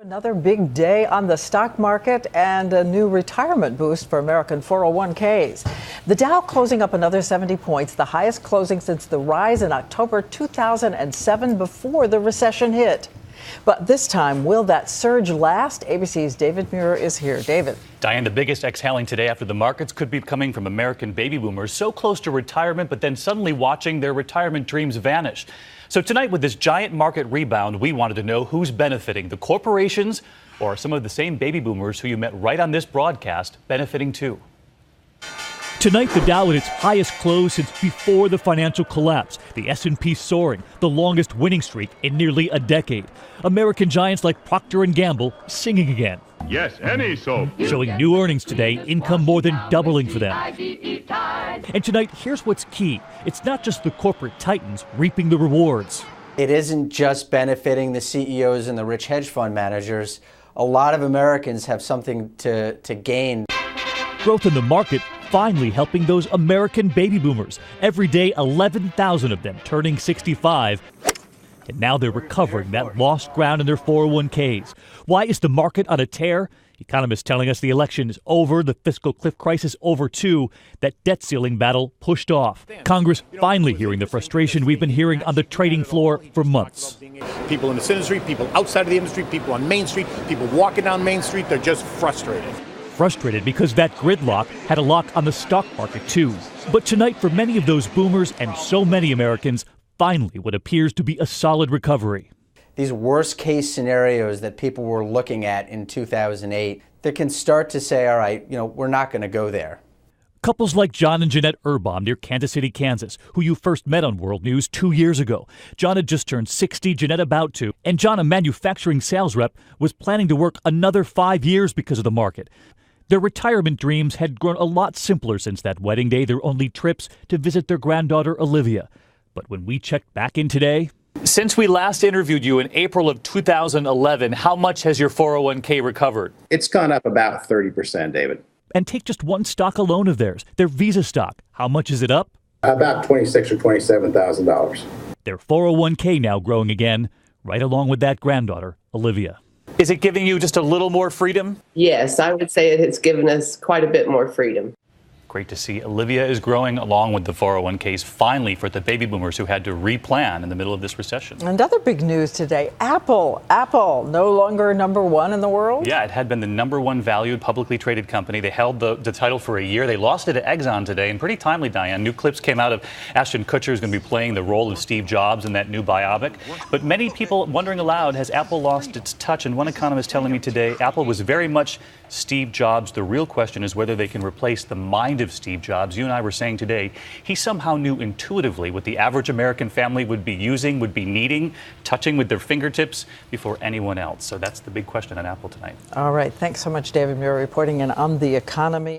Another big day on the stock market and a new retirement boost for American 401ks. The Dow closing up another 70 points, the highest closing since the rise in October 2007 before the recession hit. But this time, will that surge last? ABC's David Muir is here. David. Diane, the biggest exhaling today after the markets could be coming from American baby boomers so close to retirement, but then suddenly watching their retirement dreams vanish. So tonight, with this giant market rebound, we wanted to know who's benefiting, the corporations or some of the same baby boomers who you met right on this broadcast benefiting too. Tonight, the Dow at its highest close since before the financial collapse. The S&P soaring, the longest winning streak in nearly a decade. American giants like Procter & Gamble singing again. Yes, any soap. Showing new earnings today, income more than doubling for them. And tonight, here's what's key. It's not just the corporate titans reaping the rewards. It isn't just benefiting the CEOs and the rich hedge fund managers. A lot of Americans have something to gain. Growth in the market finally helping those American baby boomers. Every day, 11,000 of them turning 65. And now they're recovering that lost ground in their 401ks. Why is the market on a tear? Economists telling us the election is over, the fiscal cliff crisis over too, that debt ceiling battle pushed off. Congress finally hearing the frustration we've been hearing on the trading floor for months. People in this industry, people outside of the industry, people on Main Street, people walking down Main Street, they're just frustrated. Frustrated because that gridlock had a lock on the stock market too. But tonight, for many of those boomers and so many Americans, finally what appears to be a solid recovery. These worst case scenarios that people were looking at in 2008, they can start to say, all right, we're not going to go there. Couples like John and Jeanette Urbaum near Kansas City, Kansas, who you first met on World News 2 years ago. John had just turned 60, Jeanette about to, and John, a manufacturing sales rep, was planning to work another 5 years because of the market. Their retirement dreams had grown a lot simpler since that wedding day, their only trips to visit their granddaughter, Olivia. But when we checked back in today... Since we last interviewed you in April of 2011, how much has your 401k recovered? It's gone up about 30%, David. And take just one stock alone of theirs, their Visa stock. How much is it up? About $26,000 or $27,000. Their 401k now growing again, right along with that granddaughter, Olivia. Is it giving you just a little more freedom? Yes, I would say it has given us quite a bit more freedom. Great to see. Olivia is growing along with the 401ks finally for the baby boomers who had to replan in the middle of this recession. And other big news today, Apple no longer number one in the world? Yeah, it had been the number one valued publicly traded company. They held the title for a year. They lost it to Exxon today, and pretty timely, Diane. New clips came out of Ashton Kutcher is going to be playing the role of Steve Jobs in that new biopic. But many people wondering aloud, has Apple lost its touch? And one economist telling me today, Apple was very much Steve Jobs. The real question is whether they can replace the mind of Steve Jobs. You and I were saying today, he somehow knew intuitively what the average American family would be using, would be needing, touching with their fingertips before anyone else. So that's the big question on Apple tonight. All right. Thanks so much, David Muir, reporting in on the economy.